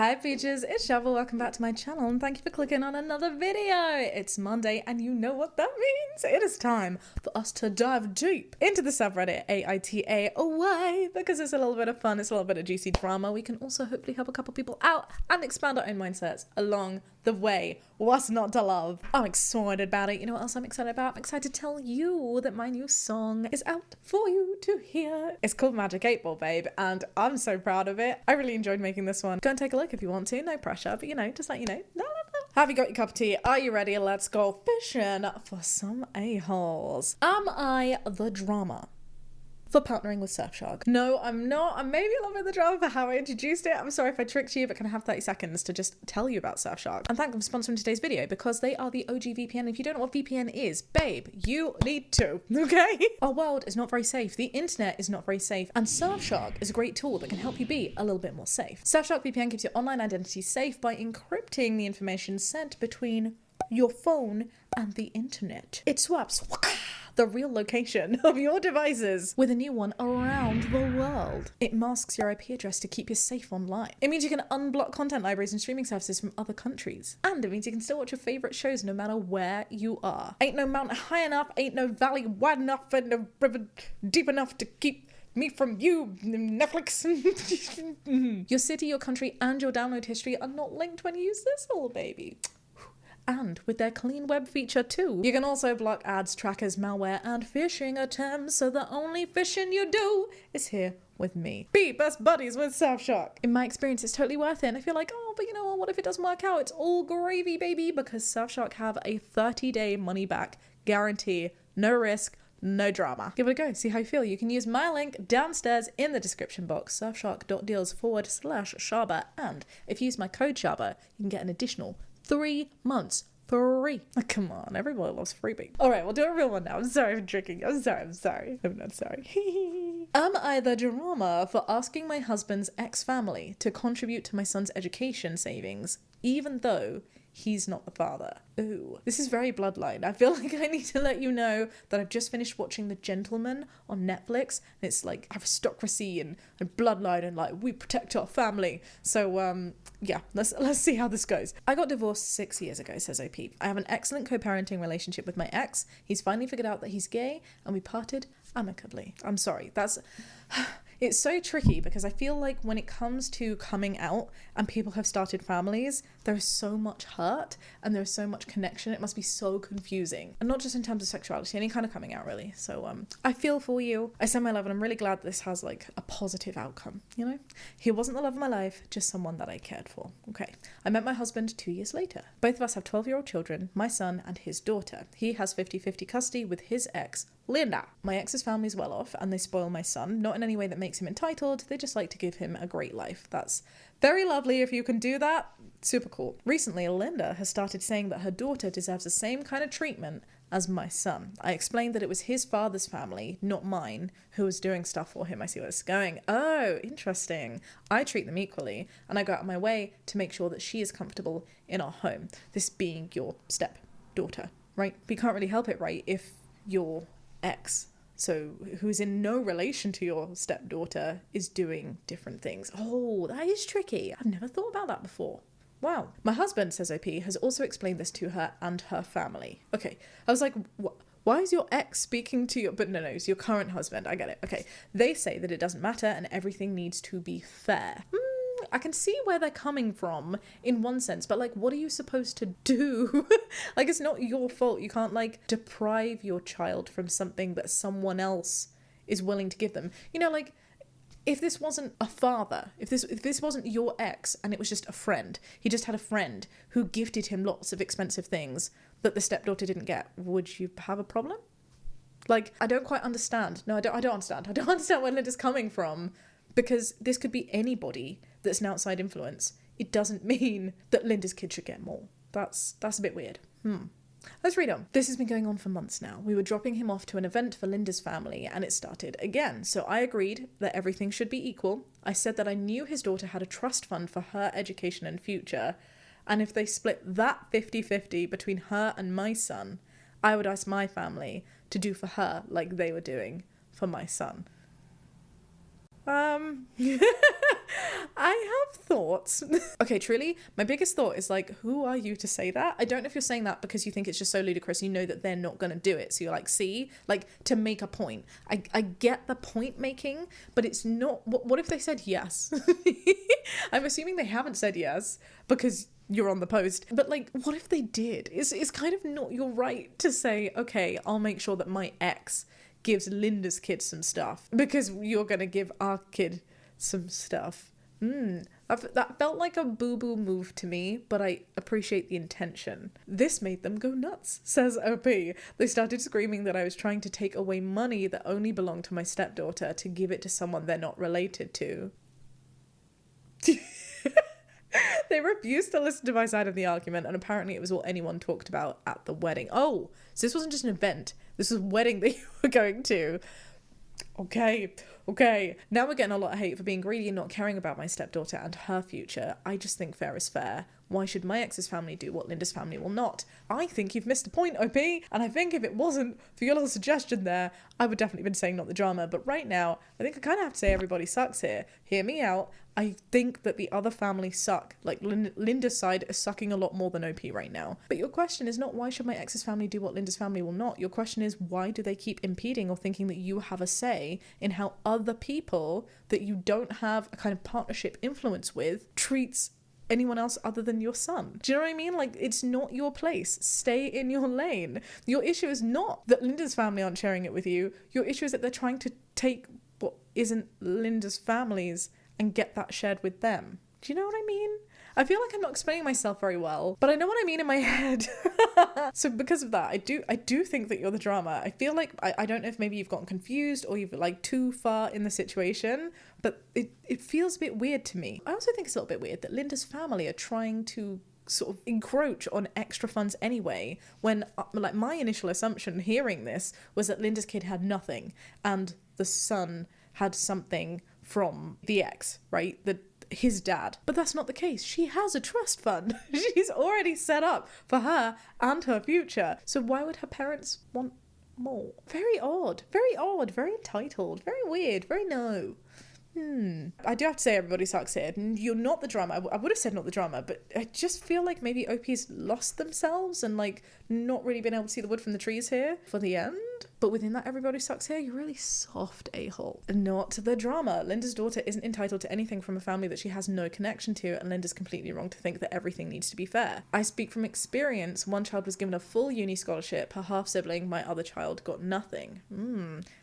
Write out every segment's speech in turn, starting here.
Hi peaches, it's Shaaba. Welcome back to my channel and thank you for clicking on another video. It's Monday and you know what that means. It is time for us to dive deep into the subreddit AITA away because it's a little bit of fun, it's a little bit of juicy drama. We can also hopefully help a couple people out and expand our own mindsets along the way. What's not to love? I'm excited about it. You know what else I'm excited about? I'm excited to tell you that my new song is out for you to hear. It's called Magic 8 Ball, babe, and I'm so proud of it. I really enjoyed making this one. Go and take a look if you want to, no pressure, but you know, just let you know. Have you got your cup of tea? Are you ready? Let's go fishing for some a-holes. Am I the drama for partnering with Surfshark? No, I'm not. I'm maybe a little bit of the drama for how I introduced it. I'm sorry if I tricked you, but can I have 30 seconds to just tell you about Surfshark? And thank them for sponsoring today's video because they are the OG VPN. If you don't know what VPN is, babe, you need to, okay? Our world is not very safe. The internet is not very safe. And Surfshark is a great tool that can help you be a little bit more safe. Surfshark VPN keeps your online identity safe by encrypting the information sent between your phone and the internet. It swaps the real location of your devices with a new one around the world. It masks your IP address to keep you safe online. It means you can unblock content libraries and streaming services from other countries. And it means you can still watch your favorite shows no matter where you are. Ain't no mountain high enough, ain't no valley wide enough, and no river deep enough to keep me from you, Netflix. Your city, your country, and your download history are not linked when you use this little baby. And with their clean web feature too. You can also block ads, trackers, malware, and phishing attempts, so the only phishing you do is here with me. Be best buddies with Surfshark. In my experience, it's totally worth it. And I feel like, oh, but you know what if it doesn't work out? It's all gravy, baby, because Surfshark have a 30-day money-back guarantee. No risk, no drama. Give it a go, see how you feel. You can use my link downstairs in the description box, surfshark.deals/Shaaba. And if you use my code Shaaba, you can get an additional 3 months free. Oh, come on, everyone loves freebie. All right, we'll do a real one now. I'm sorry for drinking. I'm sorry. I'm not sorry. Am I the drama for asking my husband's ex-family to contribute to my son's education savings, even though he's not the father? Ooh, this is very bloodline. I feel like I need to let you know that I've just finished watching The Gentleman on Netflix. And it's like aristocracy and bloodline and like we protect our family. So yeah, let's see how this goes. I got divorced 6 years ago, says OP. I have an excellent co-parenting relationship with my ex. He's finally figured out that he's gay and we parted amicably. I'm sorry, it's so tricky because I feel like when it comes to coming out and people have started families, there is so much hurt and there is so much connection. It must be so confusing. And not just in terms of sexuality, any kind of coming out really. So I feel for you. I send my love and I'm really glad this has like a positive outcome, you know? He wasn't the love of my life, just someone that I cared for. Okay. I met my husband 2 years later. Both of us have 12-year-old children, my son and his daughter. He has 50-50 custody with his ex, Linda. My ex's family's well off and they spoil my son, not in any way that makes him entitled, they just like to give him a great life. That's very lovely if you can do that. Super cool. Recently, Linda has started saying that her daughter deserves the same kind of treatment as my son. I explained that it was his father's family, not mine, who was doing stuff for him. I see where it's going. Oh, interesting. I treat them equally and I go out of my way to make sure that she is comfortable in our home. This being your stepdaughter, right? But you can't really help it, right? If your ex, so who's in no relation to your stepdaughter, is doing different things. Oh, that is tricky. I've never thought about that before. Wow. My husband, says OP, has also explained this to her and her family. Okay. I was like, why is your ex speaking to your... But no, it's your current husband. I get it. Okay. They say that it doesn't matter and everything needs to be fair. I can see where they're coming from in one sense, but like, what are you supposed to do? Like, it's not your fault. You can't like deprive your child from something that someone else is willing to give them. You know, like, if this wasn't a father, if this wasn't your ex and it was just a friend, he just had a friend who gifted him lots of expensive things that the stepdaughter didn't get, would you have a problem? Like, I don't quite understand. No, I don't understand. I don't understand where Linda's coming from, because this could be anybody that's an outside influence. It doesn't mean that Linda's kid should get more. That's a bit weird. Let's read on. This has been going on for months now. We were dropping him off to an event for Linda's family and it started again. So I agreed that everything should be equal. I said that I knew his daughter had a trust fund for her education and future. And if they split that 50-50 between her and my son, I would ask my family to do for her like they were doing for my son. I have thoughts. Okay, truly, my biggest thought is like, who are you to say that? I don't know if you're saying that because you think it's just so ludicrous, you know that they're not going to do it. So you're like, see, like to make a point. I get the point making, but it's not, what if they said yes? I'm assuming they haven't said yes because you're on the post. But like, what if they did? It's kind of not your right to say, okay, I'll make sure that my ex gives Linda's kid some stuff because you're going to give our kid some stuff. That felt like a boo-boo move to me, but I appreciate the intention. This made them go nuts, says OP. They started screaming that I was trying to take away money that only belonged to my stepdaughter to give it to someone they're not related to. They refused to listen to my side of the argument, and apparently it was all anyone talked about at the wedding. Oh, so this wasn't just an event. This was a wedding that you were going to. Okay. Now we're getting a lot of hate for being greedy and not caring about my stepdaughter and her future. I just think fair is fair. Why should my ex's family do what Linda's family will not? I think you've missed the point, OP. And I think if it wasn't for your little suggestion there, I would definitely been saying not the drama. But right now, I think I kind of have to say everybody sucks here. Hear me out. I think that the other family suck. Like Linda's side is sucking a lot more than OP right now. But your question is not why should my ex's family do what Linda's family will not? Your question is why do they keep impeding or thinking that you have a say in how other people that you don't have a kind of partnership influence with treats anyone else other than your son? Do you know what I mean? Like, it's not your place. Stay in your lane. Your issue is not that Linda's family aren't sharing it with you. Your issue is that they're trying to take what isn't Linda's family's and get that shared with them. Do you know what I mean? I feel like I'm not explaining myself very well, but I know what I mean in my head. So because of that, I do think that you're the drama. I feel like, I don't know if maybe you've gotten confused or you've like too far in the situation, but it feels a bit weird to me. I also think it's a little bit weird that Linda's family are trying to sort of encroach on extra funds anyway, when like my initial assumption hearing this was that Linda's kid had nothing and the son had something from the ex, right? His dad. But that's not the case. She has a trust fund. She's already set up for her and her future. So why would her parents want more? Very odd, very entitled, very weird, very no. I do have to say everybody sucks here. You're not the drama. I would have said not the drama, but I just feel like maybe OP's lost themselves and like not really been able to see the wood from the trees here for the end. But within that everybody sucks here, you're really soft a-hole. Not the drama. Linda's daughter isn't entitled to anything from a family that she has no connection to, and Linda's completely wrong to think that everything needs to be fair. I speak from experience. One child was given a full uni scholarship. Her half-sibling, my other child, got nothing.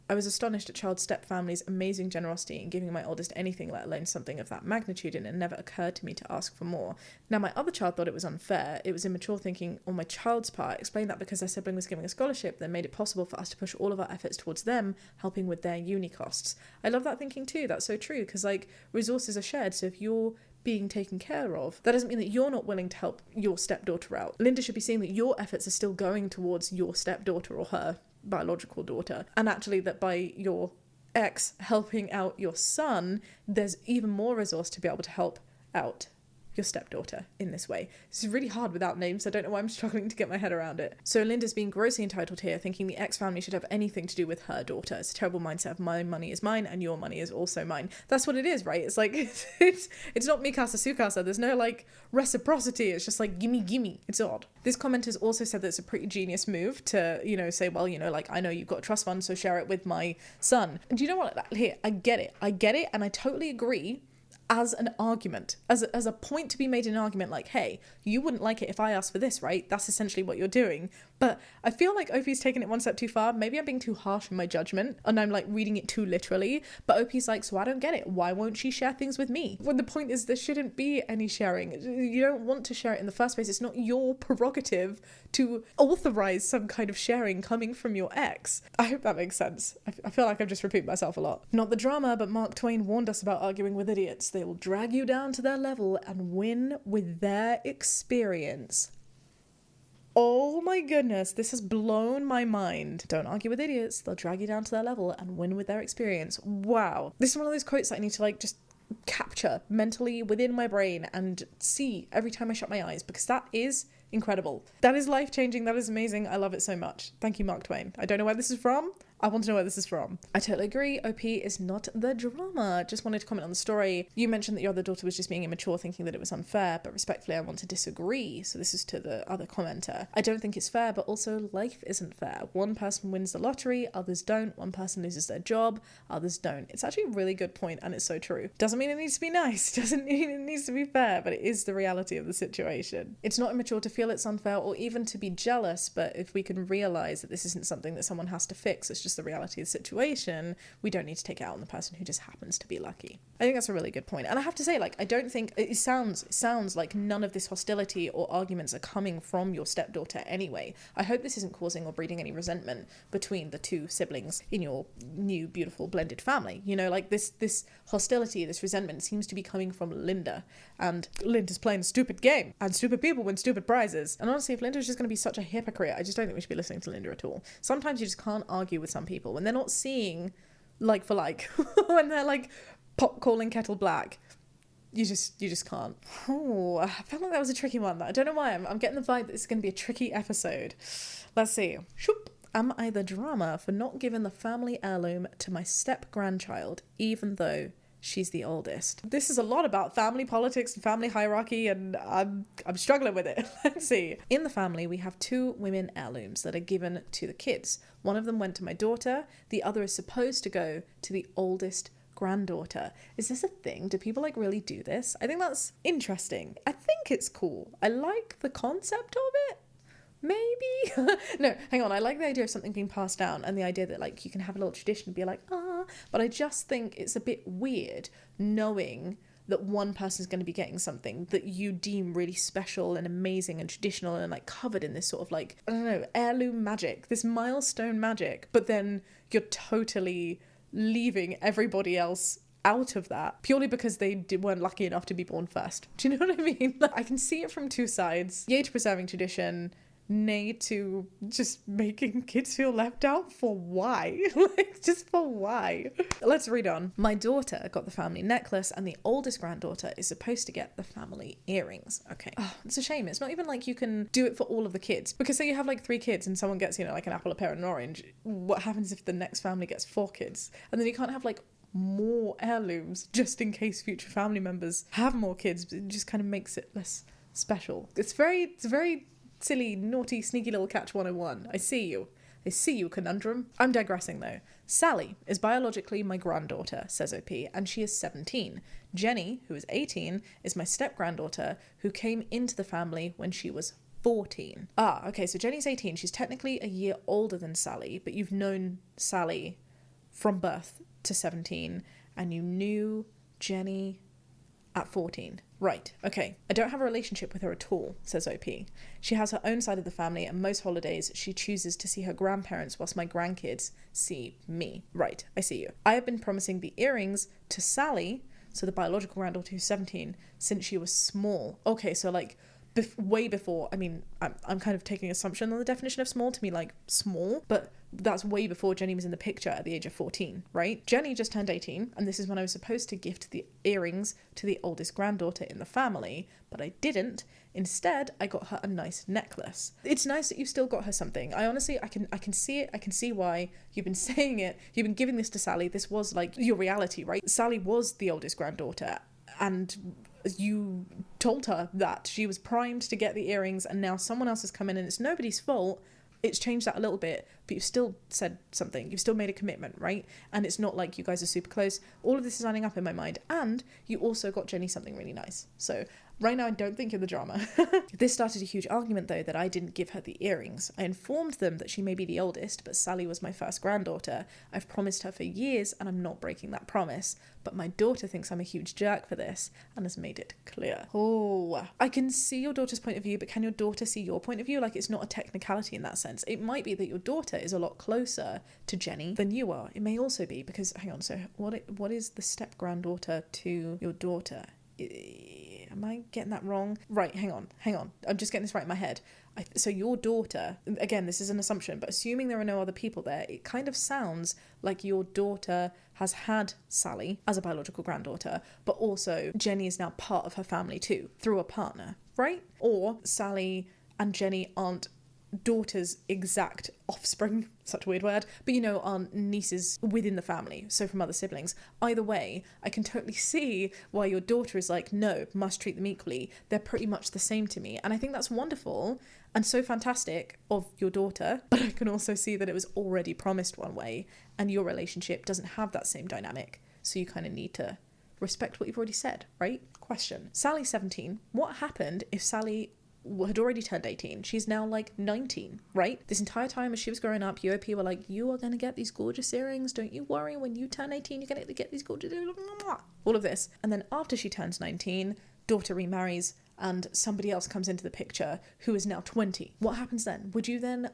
I was astonished at Child's stepfamily's amazing generosity in giving my oldest anything, let alone something of that magnitude, and it never occurred to me to ask for more. Now, my other child thought it was unfair. It was immature thinking on my child's part. Explained that because their sibling was giving a scholarship, that made it possible for us to push all of our efforts towards them, helping with their uni costs. I love that thinking too. That's so true, because like resources are shared. So if you're being taken care of, that doesn't mean that you're not willing to help your stepdaughter out. Linda should be seeing that your efforts are still going towards your stepdaughter or her biological daughter, and actually that by your ex helping out your son, there's even more resource to be able to help out your stepdaughter in this way. This is really hard without names. I don't know why I'm struggling to get my head around it. So Linda's being grossly entitled here, thinking the ex-family should have anything to do with her daughter. It's a terrible mindset of my money is mine and your money is also mine. That's what it is, right? It's like, it's not mi casa su casa. There's no like reciprocity. It's just like, gimme. It's odd. This commenter's also said that it's a pretty genius move to, say, well, like, I know you've got a trust fund, so share it with my son. And do you know what? Here, I get it. And I totally agree. As an argument, as a point to be made in an argument, like, hey, you wouldn't like it if I asked for this, right? That's essentially what you're doing. But I feel like OP's taken it one step too far. Maybe I'm being too harsh in my judgment and I'm like reading it too literally. But OP's like, so I don't get it. Why won't she share things with me? When the point is there shouldn't be any sharing. You don't want to share it in the first place. It's not your prerogative to authorize some kind of sharing coming from your ex. I hope that makes sense. I feel like I've just repeated myself a lot. Not the drama, but Mark Twain warned us about arguing with idiots. They will drag you down to their level and win with their experience. Oh my goodness, this has blown my mind. Don't argue with idiots. They'll drag you down to their level and win with their experience. Wow. This is one of those quotes that I need to like just capture mentally within my brain and see every time I shut my eyes, because that is incredible. That is life-changing. That is amazing. I love it so much. Thank you, Mark Twain. I don't know where this is from. I want to know where this is from. I totally agree. OP is not the drama. Just wanted to comment on the story. You mentioned that your other daughter was just being immature, thinking that it was unfair, but respectfully, I want to disagree. So this is to the other commenter. I don't think it's fair, but also life isn't fair. One person wins the lottery, others don't. One person loses their job, others don't. It's actually a really good point, and it's so true. Doesn't mean it needs to be nice, doesn't mean it needs to be fair, but it is the reality of the situation. It's not immature to feel it's unfair or even to be jealous, but if we can realize that this isn't something that someone has to fix, it's just the reality of the situation, we don't need to take it out on the person who just happens to be lucky. I think that's a really good point. And I have to say, like, I don't think it sounds like none of this hostility or arguments are coming from your stepdaughter anyway. I hope this isn't causing or breeding any resentment between the two siblings in your new beautiful blended family. You know, like this hostility, this resentment seems to be coming from Linda, and Linda's playing a stupid game, and stupid people win stupid prizes. And honestly, if Linda was just going to be such a hypocrite, I just don't think we should be listening to Linda at all. Sometimes you just can't argue with some people when they're not seeing like for like, when they're like pot calling kettle black. You just can't. Oh, I felt like that was a tricky one. I don't know why. I'm getting the vibe that this is going to be a tricky episode. Let's see. Shoop. Am I the drama for not giving the family heirloom to my step-grandchild, even though she's the oldest? This is a lot about family politics and family hierarchy, and I'm struggling with it. Let's see. In the family, we have 2 women heirlooms that are given to the kids. One of them went to my daughter. The other is supposed to go to the oldest granddaughter. Is this a thing? Do people like really do this? I think that's interesting. I think it's cool. I like the concept of it. Maybe. No, hang on. I like the idea of something being passed down and the idea that like you can have a little tradition and be like, but I just think it's a bit weird knowing that one person is going to be getting something that you deem really special and amazing and traditional and like covered in this sort of like, I don't know, heirloom magic, this milestone magic, but then you're totally leaving everybody else out of that purely because they weren't lucky enough to be born first. Do you know what I mean? Like, I can see it from 2 sides. Yay to preserving tradition, nay to just making kids feel left out. For why? Like, just for why? Let's read on. My daughter got the family necklace and the oldest granddaughter is supposed to get the family earrings. Okay. Oh, it's a shame. It's not even like you can do it for all of the kids, because say you have like 3 kids and someone gets, you know, like an apple, a pear and an orange. What happens if the next family gets 4 kids? And then you can't have like more heirlooms just in case future family members have more kids. It just kind of makes it less special. It's very silly, naughty, sneaky little catch 101. I see you, conundrum. I'm digressing though. Sally is biologically my granddaughter, says OP, and she is 17. Jenny, who is 18, is my step-granddaughter, who came into the family when she was 14. Okay, so Jenny's 18. She's technically a year older than Sally, but you've known Sally from birth to 17, and you knew Jenny at 14. Right, okay. I don't have a relationship with her at all, says OP. She has her own side of the family, and most holidays she chooses to see her grandparents whilst my grandkids see me. Right, I see you. I have been promising the earrings to Sally, so the biological granddaughter who's 17, since she was small. Okay, so like way before, I mean, I'm kind of taking assumption on the definition of small to be like small, but that's way before Jenny was in the picture at the age of 14, right? Jenny just turned 18, and this is when I was supposed to gift the earrings to the oldest granddaughter in the family, but I didn't. Instead, I got her a nice necklace. It's nice that you still got her something. I honestly, I can see it. I can see why you've been saying it. You've been giving this to Sally. This was like your reality, right? Sally was the oldest granddaughter, and you told her that she was primed to get the earrings, and now someone else has come in and it's nobody's fault. It's changed that a little bit, but you've still said something. You've still made a commitment, right? And it's not like you guys are super close. All of this is lining up in my mind. And you also got Jenny something really nice. So right now, I don't think you're the drama. This started a huge argument, though, that I didn't give her the earrings. I informed them that she may be the oldest, but Sally was my first granddaughter. I've promised her for years, and I'm not breaking that promise. But my daughter thinks I'm a huge jerk for this, and has made it clear. Oh, I can see your daughter's point of view, but can your daughter see your point of view? Like, it's not a technicality in that sense. It might be that your daughter is a lot closer to Jenny than you are. It may also be because, hang on, so what is the step-granddaughter to your daughter? Am I getting that wrong? Right, hang on. I'm just getting this right in my head. So your daughter, again, this is an assumption, but assuming there are no other people there, it kind of sounds like your daughter has had Sally as a biological granddaughter, but also Jenny is now part of her family too, through a partner, right? Or Sally and Jenny aren't daughter's exact offspring, such a weird word, but you know, our nieces within the family, so from other siblings. Either way, I can totally see why your daughter is like, no, must treat them equally. They're pretty much the same to me. And I think that's wonderful and so fantastic of your daughter, but I can also see that it was already promised one way and your relationship doesn't have that same dynamic. So you kind of need to respect what you've already said, right? Question. Sally's 17. What happened if Sally had already turned 18? She's now like 19, right? This entire time as she was growing up, UOP were like, you are going to get these gorgeous earrings. Don't you worry. When you turn 18, you're going to get these gorgeous earrings. All of this. And then after she turns 19, daughter remarries and somebody else comes into the picture who is now 20. What happens then? Would you then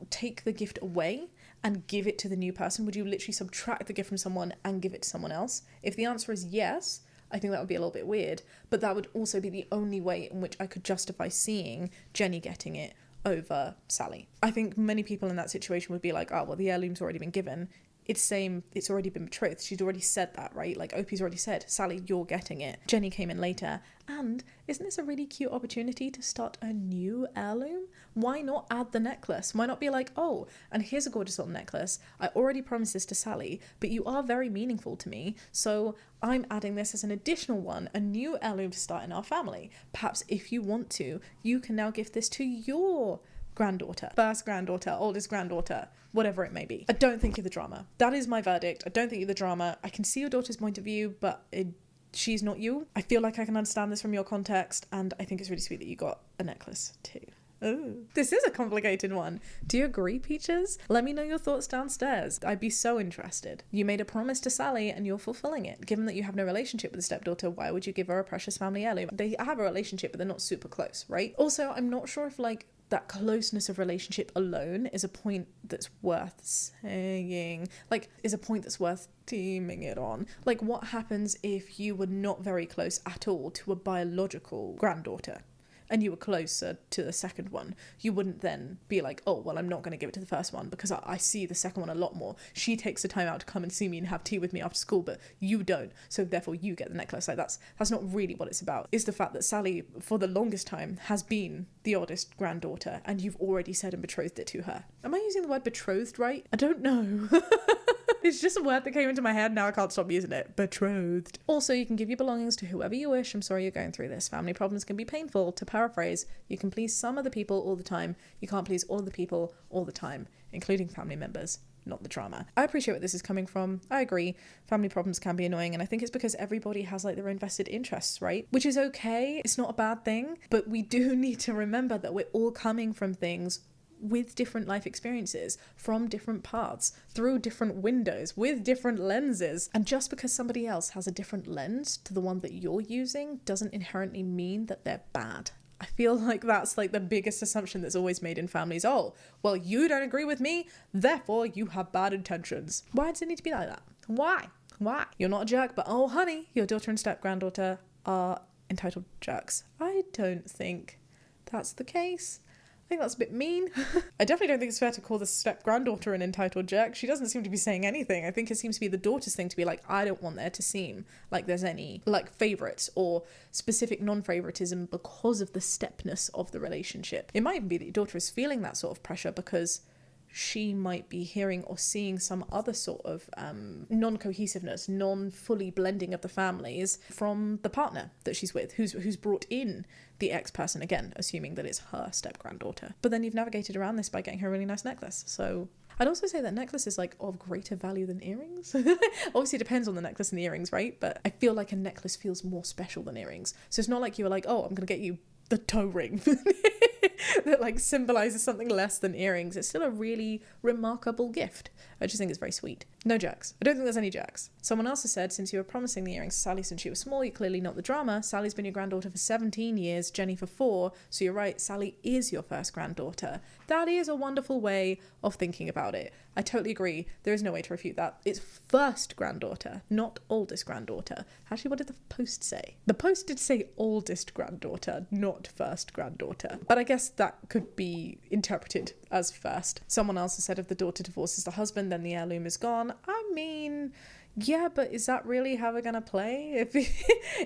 take the gift away and give it to the new person? Would you literally subtract the gift from someone and give it to someone else? If the answer is yes, I think that would be a little bit weird, but that would also be the only way in which I could justify seeing Jenny getting it over Sally. I think many people in that situation would be like, oh, well, the heirloom's already been given. It's already been betrothed. She'd already said that, right? Like Opie's already said, Sally, you're getting it. Jenny came in later. And isn't this a really cute opportunity to start a new heirloom? Why not add the necklace? Why not be like, oh, and here's a gorgeous little necklace. I already promised this to Sally, but you are very meaningful to me. So I'm adding this as an additional one, a new heirloom to start in our family. Perhaps if you want to, you can now gift this to your granddaughter, first granddaughter, oldest granddaughter, whatever it may be. I don't think you're the drama. That is my verdict. I don't think you're the drama. I can see your daughter's point of view, but she's not you. I feel like I can understand this from your context, and I think it's really sweet that you got a necklace too. Oh, this is a complicated one. Do you agree, Peaches? Let me know your thoughts downstairs. I'd be so interested. You made a promise to Sally and you're fulfilling it. Given that you have no relationship with the stepdaughter, why would you give her a precious family heirloom? They have a relationship, but they're not super close, right? Also, I'm not sure if that closeness of relationship alone is a point that's worth saying, is a point that's worth teaming it on. Like, what happens if you were not very close at all to a biological granddaughter and you were closer to the second one? You wouldn't then be like, oh, well, I'm not going to give it to the first one because I see the second one a lot more. She takes the time out to come and see me and have tea with me after school, but you don't. So therefore you get the necklace. Like that's not really what it's about. It's the fact that Sally, for the longest time, has been the oldest granddaughter and you've already said and betrothed it to her. Am I using the word betrothed right? I don't know. It's just a word that came into my head. Now I can't stop using it. Betrothed. Also, you can give your belongings to whoever you wish. I'm sorry you're going through this. Family problems can be painful. To paraphrase, you can please some of the people all the time. You can't please all of the people all the time, including family members. Not the drama. I appreciate where this is coming from. I agree. Family problems can be annoying, and I think it's because everybody has their own vested interests, right? Which is okay. It's not a bad thing, but we do need to remember that we're all coming from things with different life experiences, from different paths, through different windows, with different lenses. And just because somebody else has a different lens to the one that you're using doesn't inherently mean that they're bad. I feel like that's the biggest assumption that's always made in families. Oh, well, you don't agree with me, therefore you have bad intentions. Why does it need to be like that? Why? You're not a jerk, but oh honey, your daughter and step-granddaughter are entitled jerks. I don't think that's the case. I think that's a bit mean. I definitely don't think it's fair to call the step-granddaughter an entitled jerk. She doesn't seem to be saying anything. I think it seems to be the daughter's thing to be like, I don't want there to seem like there's any favourites or specific non-favouritism because of the stepness of the relationship. It might even be that your daughter is feeling that sort of pressure because she might be hearing or seeing some other sort of non-cohesiveness, non-fully blending of the families from the partner that she's with, who's brought in the ex-person, again, assuming that it's her step-granddaughter. But then you've navigated around this by getting her a really nice necklace. So I'd also say that necklace is of greater value than earrings. Obviously it depends on the necklace and the earrings, right? But I feel like a necklace feels more special than earrings. So it's not like you were like, oh, I'm going to get you the toe ring that symbolizes something less than earrings. It's still a really remarkable gift. I just think it's very sweet. No jerks. I don't think there's any jerks. Someone else has said, since you were promising the earrings to Sally since she was small, you're clearly not the drama. Sally's been your granddaughter for 17 years, Jenny for 4. So you're right, Sally is your first granddaughter. That is a wonderful way of thinking about it. I totally agree. There is no way to refute that. It's first granddaughter, not oldest granddaughter. Actually, what did the post say? The post did say oldest granddaughter, not first granddaughter. But I guess that could be interpreted as first. Someone else has said if the daughter divorces the husband, then the heirloom is gone. I mean, Yeah, but is that really how we're gonna play?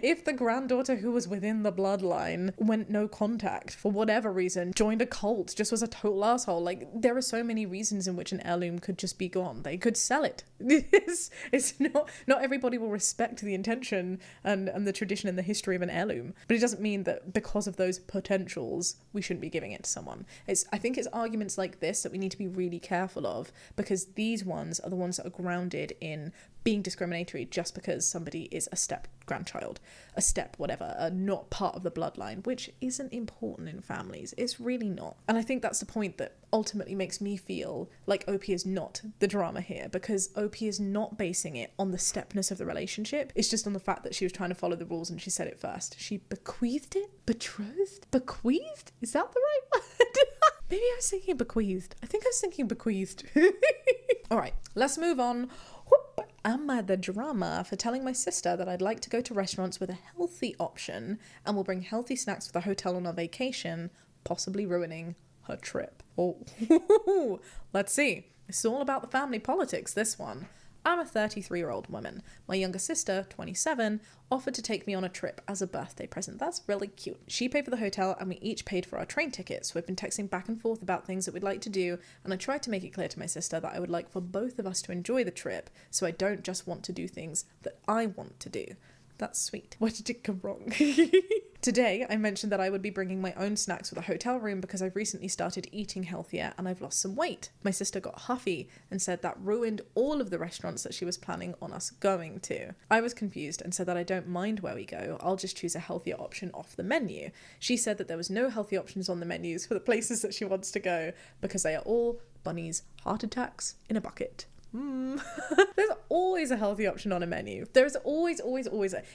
If the granddaughter who was within the bloodline went no contact for whatever reason, joined a cult, just was a total asshole, like there are so many reasons in which an heirloom could just be gone. They could sell it. It's not everybody will respect the intention and the tradition and the history of an heirloom, but it doesn't mean that because of those potentials we shouldn't be giving it to someone. I think it's arguments like this that we need to be really careful of, because these ones are the ones that are grounded in being discriminatory just because somebody is a step grandchild, a step whatever, not part of the bloodline, which isn't important in families. It's really not. And I think that's the point that ultimately makes me feel like OP is not the drama here, because OP is not basing it on the stepness of the relationship. It's just on the fact that she was trying to follow the rules and she said it first. She bequeathed it? Betrothed? Bequeathed? Is that the right word? Maybe I was thinking bequeathed. I think I was thinking bequeathed. All right, let's move on. Am I the drama for telling my sister that I'd like to go to restaurants with a healthy option and will bring healthy snacks for the hotel on our vacation, possibly ruining her trip? Oh, let's see. It's all about the family politics, this one. I'm a 33-year-old woman. My younger sister, 27, offered to take me on a trip as a birthday present. That's really cute. She paid for the hotel and we each paid for our train tickets. We've been texting back and forth about things that we'd like to do, and I tried to make it clear to my sister that I would like for both of us to enjoy the trip, so I don't just want to do things that I want to do. That's sweet. Where did it go wrong? Today, I mentioned that I would be bringing my own snacks for the hotel room because I've recently started eating healthier and I've lost some weight. My sister got huffy and said that ruined all of the restaurants that she was planning on us going to. I was confused and said that I don't mind where we go, I'll just choose a healthier option off the menu. She said that there was no healthy options on the menus for the places that she wants to go because they are all bunnies' heart attacks in a bucket. There's always a healthy option on a menu. There's always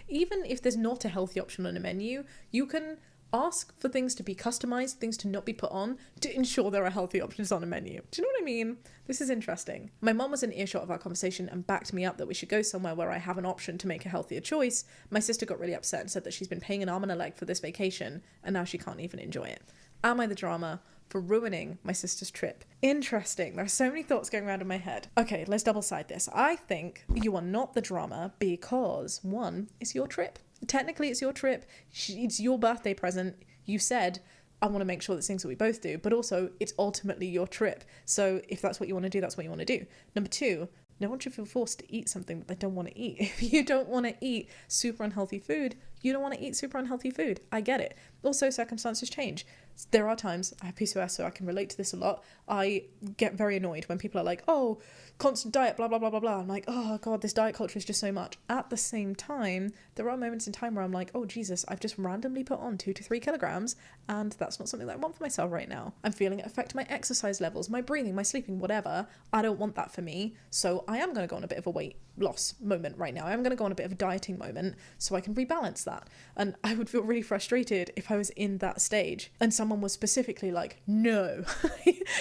even if there's not a healthy option on a menu, you can ask for things to be customized, things to not be put on, to ensure there are healthy options on a menu. Do you know what I mean? This is interesting. My mum was in earshot of our conversation and backed me up that we should go somewhere where I have an option to make a healthier choice. My sister got really upset and said that she's been paying an arm and a leg for this vacation and now she can't even enjoy it. Am I the drama for ruining my sister's trip? Interesting. There are so many thoughts going around in my head. Okay, let's double side this. I think you are not the drama because, one, it's your trip. Technically, it's your trip. It's your birthday present. You said, I want to make sure that things that we both do, but also it's ultimately your trip. So if that's what you want to do, that's what you want to do. Number two, no one should feel forced to eat something that they don't want to eat. If you don't want to eat super unhealthy food, you don't want to eat super unhealthy food. I get it. Also, circumstances change. There are times, I have PCOS, so I can relate to this a lot. I get very annoyed when people are like, oh, constant diet, blah, blah, blah, blah, blah. I'm like, oh God, this diet culture is just so much. At the same time, there are moments in time where I'm like, oh Jesus, I've just randomly put on 2 to 3 kilograms and that's not something that I want for myself right now. I'm feeling it affect my exercise levels, my breathing, my sleeping, whatever. I don't want that for me. So I am going to go on a bit of a weight loss moment right now. I'm going to go on a bit of a dieting moment so I can rebalance that. And I would feel really frustrated if I was in that stage and someone was specifically like, no,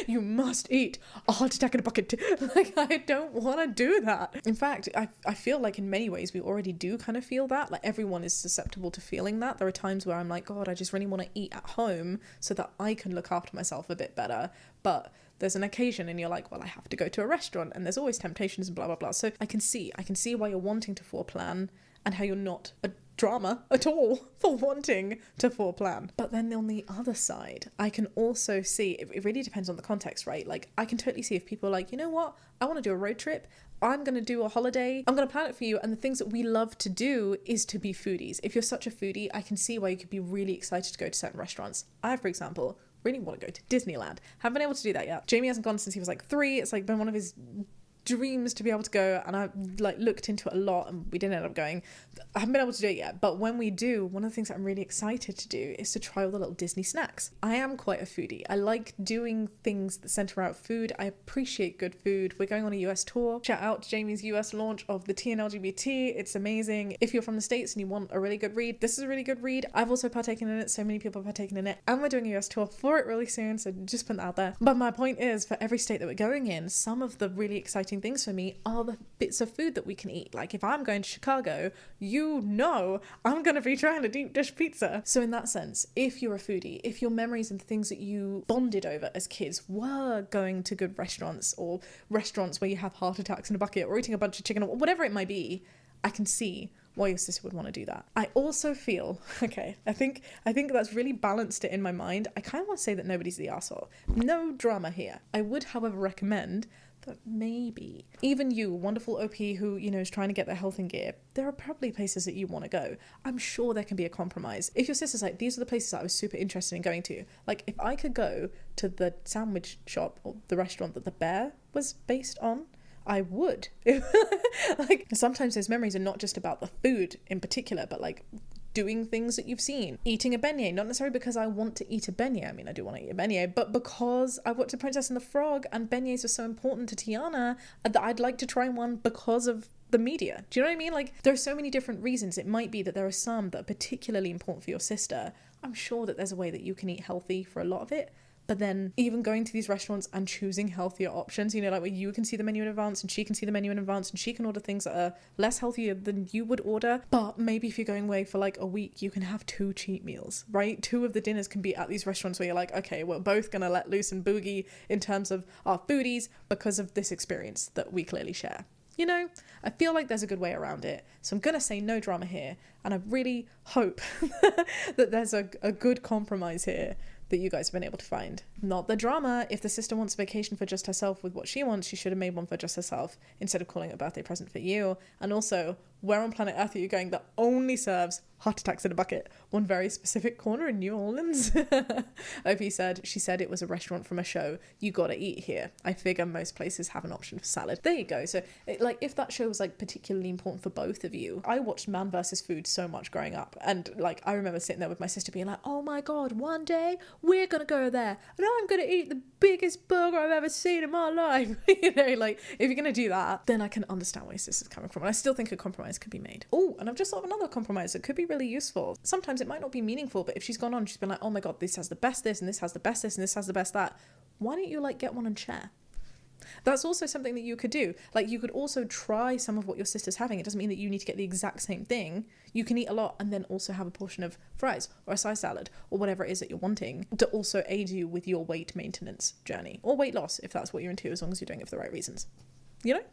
you must eat a heart attack in a bucket. Like, I don't want to do that. In fact, I feel like in many ways we already do kind of feel that. Like, everyone is susceptible to feeling that. There are times where I'm like, God, I just really want to eat at home so that I can look after myself a bit better. But there's an occasion and you're like, well, I have to go to a restaurant and there's always temptations and blah, blah, blah. So I can see why you're wanting to foreplan and how you're not a drama at all for wanting to foreplan. But then on the other side, I can also see, it really depends on the context, right? Like, I can totally see if people are like, you know what, I want to do a road trip, I'm going to do a holiday, I'm going to plan it for you, and the things that we love to do is to be foodies. If you're such a foodie, I can see why you could be really excited to go to certain restaurants. I, for example, really want to go to Disneyland. Haven't been able to do that yet. Jamie hasn't gone since he was like 3. It's like been one of his dreams to be able to go, and I like looked into it a lot and we didn't end up going. I haven't been able to do it yet, but when we do, one of the things that I'm really excited to do is to try all the little Disney snacks. I am quite a foodie. I like doing things that center out food. I appreciate good food. We're going on a US tour. Shout out to Jamie's US launch of the Tea and LGBT. It's amazing. If you're from the States and you want a really good read, this is a really good read. I've also partaken in it. So many people have partaken in it, and we're doing a US tour for it really soon, so just put that out there. But my point is, for every state that we're going in, some of the really exciting exciting things for me are the bits of food that we can eat. Like if I'm going to Chicago, I'm going to be trying a deep dish pizza. So in that sense, if you're a foodie, if your memories and the things that you bonded over as kids were going to good restaurants, or restaurants where you have heart attacks in a bucket, or eating a bunch of chicken, or whatever it might be, I can see why your sister would want to do that. I also feel, okay, I think that's really balanced it in my mind. I kind of want to say that nobody's the arsehole. No drama here. I would, however, recommend that maybe even you, wonderful OP who, is trying to get their health in gear, there are probably places that you want to go. I'm sure there can be a compromise. If your sister's like, these are the places that I was super interested in going to. Like, if I could go to the sandwich shop or the restaurant that the bear was based on, I would. Like, sometimes those memories are not just about the food in particular, but like doing things that you've seen. Eating a beignet, not necessarily because I want to eat a beignet. I mean, I do want to eat a beignet, but because I watched The Princess and the Frog and beignets were so important to Tiana that I'd like to try one because of the media. Do you know what I mean? Like, there are so many different reasons. It might be that there are some that are particularly important for your sister. I'm sure that there's a way that you can eat healthy for a lot of it. But then even going to these restaurants and choosing healthier options, like where you can see the menu in advance and she can see the menu in advance and she can order things that are less healthier than you would order. But maybe if you're going away for like a week, you can have 2 cheat meals, right? 2 of the dinners can be at these restaurants where you're like, okay, we're both going to let loose and boogie in terms of our foodies because of this experience that we clearly share. I feel like there's a good way around it. So I'm going to say no drama here. And I really hope that there's a good compromise here that you guys have been able to find. Not the drama. If the sister wants a vacation for just herself with what she wants, she should have made one for just herself instead of calling it a birthday present for you. And also, where on planet Earth are you going that only serves heart attacks in a bucket? One very specific corner in New Orleans. Opie said, she said it was a restaurant from a show. You gotta eat here. I figure most places have an option for salad. There you go. So if that show was like particularly important for both of you, I watched Man vs. Food so much growing up. And like, I remember sitting there with my sister being like, oh my God, one day we're gonna go there and I'm gonna eat the biggest burger I've ever seen in my life. Like if you're gonna do that, then I can understand where your sister's coming from. And I still think a compromise could be made. Oh, and I've just thought of another compromise that could be really useful. Sometimes it might not be meaningful, but if she's gone on, she's been like, oh my God, this has the best this, and this has the best this, and this has the best that. Why don't you get one and share? That's also something that you could do. Like, you could also try some of what your sister's having. It doesn't mean that you need to get the exact same thing. You can eat a lot and then also have a portion of fries or a side salad or whatever it is that you're wanting to also aid you with your weight maintenance journey, or weight loss if that's what you're into, as long as you're doing it for the right reasons.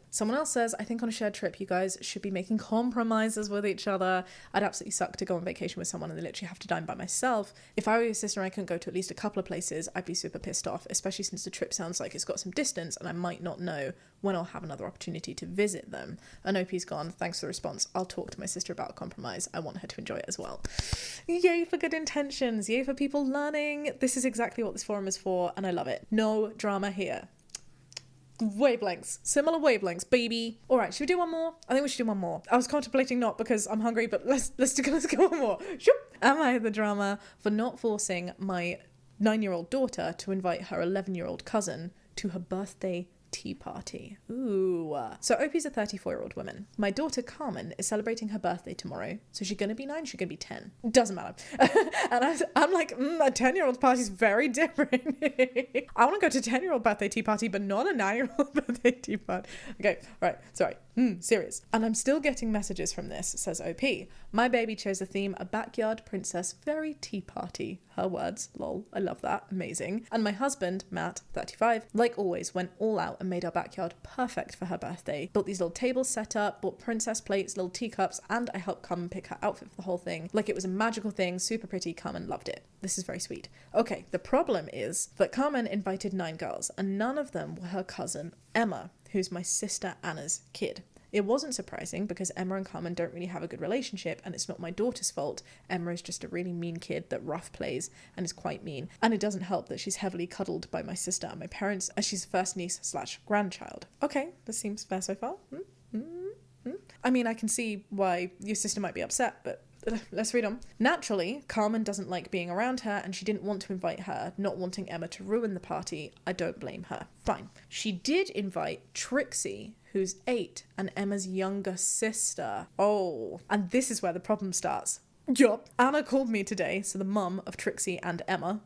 Someone else says, I think on a shared trip, you guys should be making compromises with each other. I'd absolutely suck to go on vacation with someone and they literally have to dine by myself. If I were your sister and I couldn't go to at least a couple of places, I'd be super pissed off, especially since the trip sounds like it's got some distance and I might not know when I'll have another opportunity to visit them. And OP's gone, thanks for the response. I'll talk to my sister about a compromise. I want her to enjoy it as well. Yay for good intentions. Yay for people learning. This is exactly what this forum is for and I love it. No drama here. Wavelengths, similar wavelengths, baby. All right, should we do one more? I think we should do one more. I was contemplating not because I'm hungry, but let's go one more. Shoop. Am I the drama for not forcing my 9-year-old daughter to invite her 11-year-old cousin to her birthday tea party? Ooh. So Opie's a 34-year-old woman. My daughter Carmen is celebrating her birthday tomorrow. So she's gonna be 9, she's gonna be 10. Doesn't matter. And I'm like, a 10-year-old party is very different. I want to go to a 10-year-old birthday tea party, but not a 9-year-old birthday tea party. Okay, right, sorry. Serious. And I'm still getting messages from this, says OP. My baby chose the theme, a backyard princess very tea party. Her words, lol, I love that, amazing. And my husband, Matt, 35, like always, went all out and made our backyard perfect for her birthday. Built these little tables set up, bought princess plates, little teacups, and I helped Carmen pick her outfit for the whole thing. Like it was a magical thing, super pretty. Carmen loved it. This is very sweet. Okay, the problem is that Carmen invited 9 girls, and none of them were her cousin, Emma, who's my sister Anna's kid. It wasn't surprising because Emma and Carmen don't really have a good relationship and it's not my daughter's fault. Emma is just a really mean kid that rough plays and is quite mean. And it doesn't help that she's heavily cuddled by my sister and my parents as she's first niece/grandchild. Okay, this seems fair so far. I mean, I can see why your sister might be upset, but let's read on. Naturally, Carmen doesn't like being around her and she didn't want to invite her, not wanting Emma to ruin the party. I don't blame her. Fine. She did invite Trixie, who's 8, and Emma's younger sister. Oh, and this is where the problem starts. Yup. Anna called me today, so the mum of Trixie and Emma.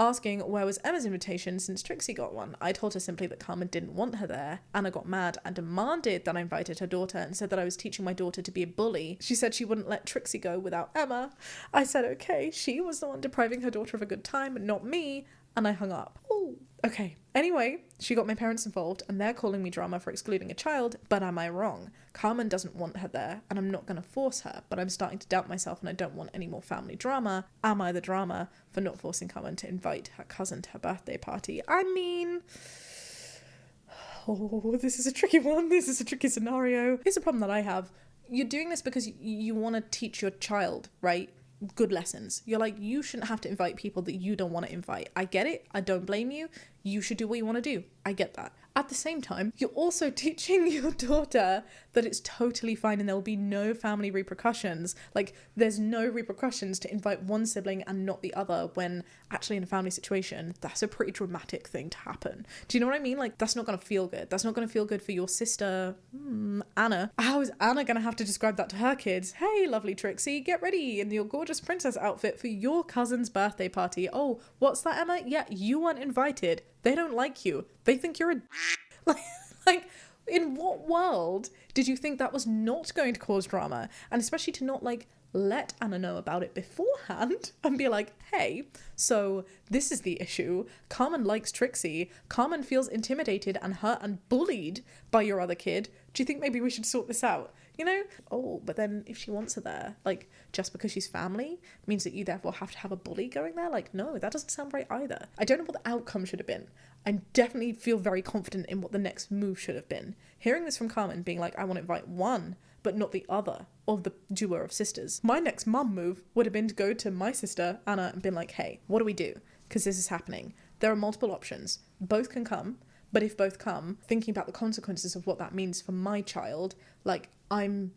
Asking where was Emma's invitation since Trixie got one. I told her simply that Carmen didn't want her there. Anna got mad and demanded that I invited her daughter and said that I was teaching my daughter to be a bully. She said she wouldn't let Trixie go without Emma. I said okay, she was the one depriving her daughter of a good time, not me, and I hung up. Ooh. Okay. Anyway, she got my parents involved and they're calling me drama for excluding a child, but am I wrong? Carmen doesn't want her there and I'm not going to force her, but I'm starting to doubt myself and I don't want any more family drama. Am I the drama for not forcing Carmen to invite her cousin to her birthday party? I mean... Oh, this is a tricky one. This is a tricky scenario. Here's a problem that I have. You're doing this because you want to teach your child, right? Good lessons. You're like, you shouldn't have to invite people that you don't want to invite. I get it. I don't blame you. You should do what you want to do. I get that. At the same time, you're also teaching your daughter that it's totally fine and there will be no family repercussions. Like, there's no repercussions to invite one sibling and not the other when actually in a family situation, that's a pretty dramatic thing to happen. Do you know what I mean? Like, that's not going to feel good. That's not going to feel good for your sister, Anna. How is Anna going to have to describe that to her kids? Hey, lovely Trixie, get ready in your gorgeous princess outfit for your cousin's birthday party. Oh, what's that, Emma? Yeah, you weren't invited. They don't like you. They think you're a... like, in what world did you think that was not going to cause drama? And especially to not, like, let Anna know about it beforehand and be like, hey, so this is the issue. Carmen likes Trixie. Carmen feels intimidated and hurt and bullied by your other kid. Do you think maybe we should sort this out? You know? Oh, but then if she wants her there, like, just because she's family means that you therefore have to have a bully going there? Like, no, that doesn't sound right either. I don't know what the outcome should have been. I definitely feel very confident in what the next move should have been. Hearing this from Carmen being like, I want to invite one, but not the other of the duo of sisters. My next mum move would have been to go to my sister, Anna, and been like, hey, what do we do? Because this is happening. There are multiple options. Both can come. But if both come, thinking about the consequences of what that means for my child, like, I'm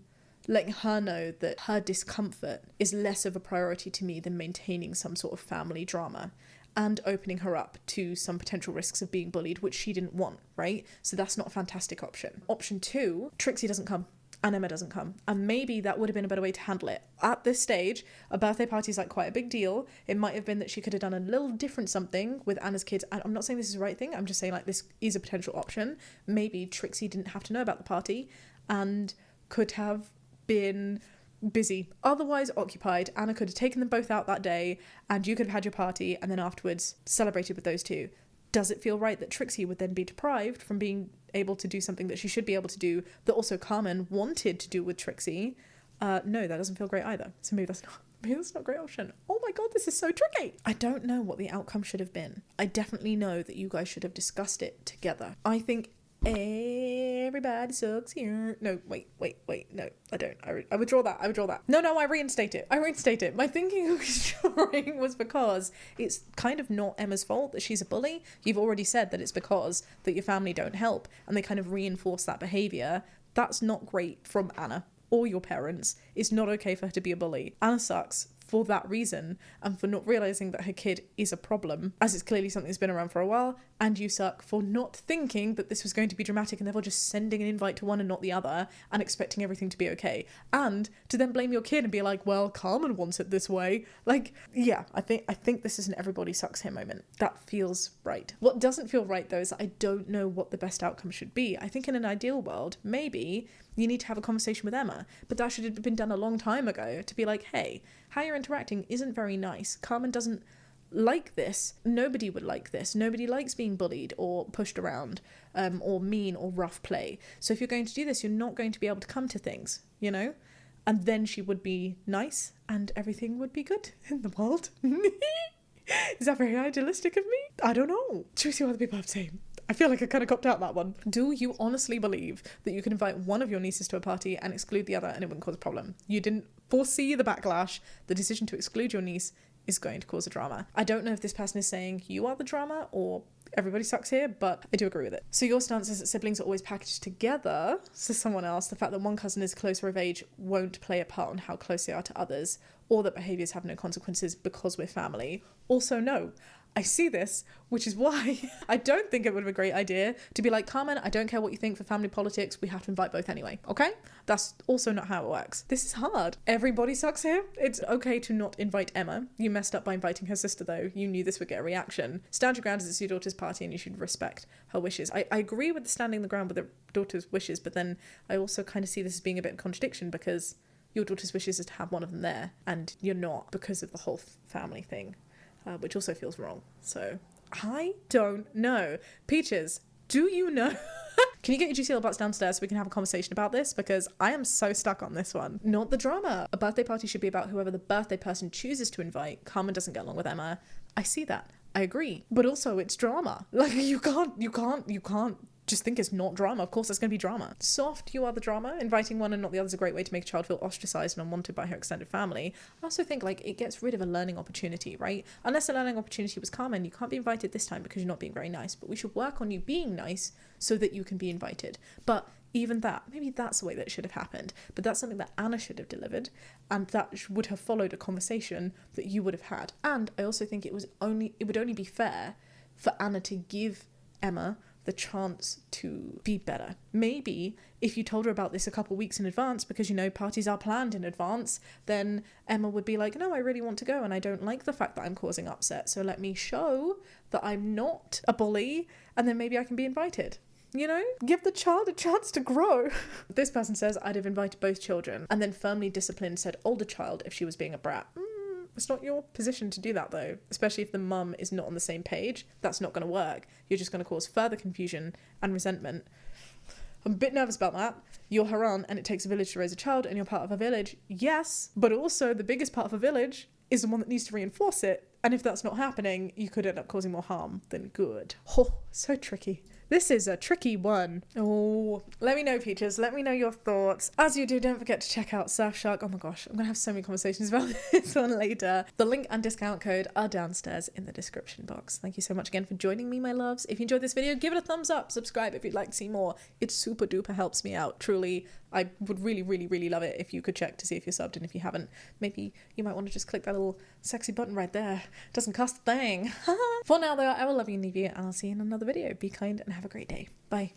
letting her know that her discomfort is less of a priority to me than maintaining some sort of family drama and opening her up to some potential risks of being bullied, which she didn't want, right? So that's not a fantastic option. Option 2, Trixie doesn't come and Emma doesn't come. And maybe that would have been a better way to handle it. At this stage, a birthday party is like quite a big deal. It might have been that she could have done a little different something with Anna's kids. And I'm not saying this is the right thing. I'm just saying, like, this is a potential option. Maybe Trixie didn't have to know about the party and could have been busy, otherwise occupied. Anna could have taken them both out that day and you could have had your party and then afterwards celebrated with those two. Does it feel right that Trixie would then be deprived from being able to do something that she should be able to do that also Carmen wanted to do with Trixie? No, that doesn't feel great either. So maybe that's not a great option. Oh my god, this is so tricky. I don't know what the outcome should have been. I definitely know that you guys should have discussed it together. I think everybody sucks here. No, wait, no, I don't. I withdraw that. No, I reinstate it. My thinking of withdrawing was because it's kind of not Emma's fault that she's a bully. You've already said that it's because that your family don't help and they kind of reinforce that behaviour. That's not great from Anna or your parents. It's not okay for her to be a bully. Anna sucks for that reason and for not realising that her kid is a problem, as it's clearly something that's been around for a while, and you suck for not thinking that this was going to be dramatic and therefore just sending an invite to one and not the other and expecting everything to be okay. And to then blame your kid and be like, well, Carmen wants it this way. Like, yeah, I think this is an everybody sucks here moment. That feels right. What doesn't feel right, though, is that I don't know what the best outcome should be. I think in an ideal world, maybe you need to have a conversation with Emma, but that should have been done a long time ago to be like, hey, how you're interacting isn't very nice. Carmen doesn't like this. Nobody would like this. Nobody likes being bullied or pushed around, or mean or rough play. So if you're going to do this, you're not going to be able to come to things, you know? And then she would be nice and everything would be good in the world. Is that very idealistic of me? I don't know. Should we see what other people have to say? I feel like I kind of copped out that one. Do you honestly believe that you can invite one of your nieces to a party and exclude the other and it wouldn't cause a problem? You didn't foresee the backlash. The decision to exclude your niece is going to cause a drama. I don't know if this person is saying you are the drama or everybody sucks here, but I do agree with it. So your stance is that siblings are always packaged together, says someone else. The fact that one cousin is closer of age won't play a part on how close they are to others, or that behaviours have no consequences because we're family. Also, no. I see this, which is why I don't think it would have been a great idea to be like, Carmen, I don't care what you think for family politics, we have to invite both anyway, okay? That's also not how it works. This is hard. Everybody sucks here. It's okay to not invite Emma. You messed up by inviting her sister though. You knew this would get a reaction. Stand your ground as it's your daughter's party and you should respect her wishes. I agree with the standing the ground with her daughter's wishes, but then I also kind of see this as being a bit of contradiction because your daughter's wishes is to have one of them there and you're not because of the whole family thing, which also feels wrong. So I don't know. Peaches, do you know? Can you get your juicy little butts downstairs so we can have a conversation about this? Because I am so stuck on this one. Not the drama. A birthday party should be about whoever the birthday person chooses to invite. Carmen doesn't get along with Emma. I see that. I agree. But also it's drama. Like you can't just think it's not drama. Of course it's going to be drama. Soft, you are the drama. Inviting one and not the other is a great way to make a child feel ostracized and unwanted by her extended family. I also think like it gets rid of a learning opportunity, right? Unless the learning opportunity was Carmen, you can't be invited this time because you're not being very nice, but we should work on you being nice so that you can be invited. But even that, maybe that's the way that it should have happened, but that's something that Anna should have delivered, and that would have followed a conversation that you would have had. And I also think it would only be fair for Anna to give Emma the chance to be better. Maybe if you told her about this a couple weeks in advance, because you know parties are planned in advance, then Emma would be like, no, I really want to go and I don't like the fact that I'm causing upset, so let me show that I'm not a bully and then maybe I can be invited. You know, give the child a chance to grow. This person says, I'd have invited both children and then firmly disciplined said older child if she was being a brat. It's not your position to do that though, especially if the mum is not on the same page. That's not going to work. You're just going to cause further confusion and resentment. I'm a bit nervous about that. You're her aunt and it takes a village to raise a child and you're part of a village. Yes, but also the biggest part of a village is the one that needs to reinforce it. And if that's not happening, you could end up causing more harm than good. Oh, so tricky. This is a tricky one. Oh, let me know, Peaches. Let me know your thoughts. As you do, don't forget to check out Surfshark. Oh my gosh, I'm going to have so many conversations about this one later. The link and discount code are downstairs in the description box. Thank you so much again for joining me, my loves. If you enjoyed this video, give it a thumbs up. Subscribe if you'd like to see more. It super duper helps me out. Truly, I would really, really, really love it if you could check to see if you're subbed. And if you haven't, maybe you might want to just click that little sexy button right there. It doesn't cost a thing. For now, though, I will love you and leave you, and I'll see you in another video. Be kind and have a great day. Bye.